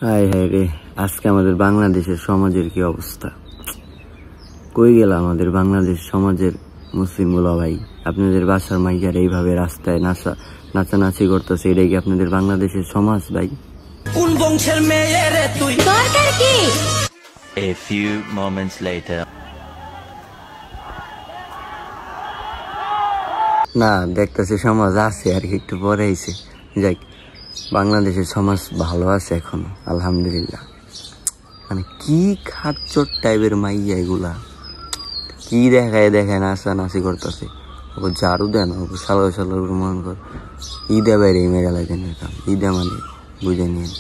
হায় হায় রে, আজকে আমাদের বাংলাদেশের সমাজের কি অবস্থা! কই গেল আমাদের বাংলাদেশ সমাজের মুসলিমগুলো? ভাই, আপনাদের বাসার মাইয়ার এইভাবে রাস্তায় নাচানাচি করতেছে, এটাই কি আপনাদের বাংলাদেশের সমাজ? ভাই, কোন বংশের মেয়ে রে তুই? দরকার কি? A few moments later. না, দেখতেছি সমাজ আছে আর কি, একটু পরে আইছে। যাই, বাংলাদেশের সমাজ ভালো আছে এখন, আলহামদুলিল্লাহ। মানে কি খাচ্চর টাইপের মাইয়া এগুলা, কি দেখায় নাচানাচি করতেছে। ওকে ঝাড়ু দেন, ওকে সালো মন কর ঈদে বাইরে মেরা লাগে না, ঈদে মানে বুঝে নিন।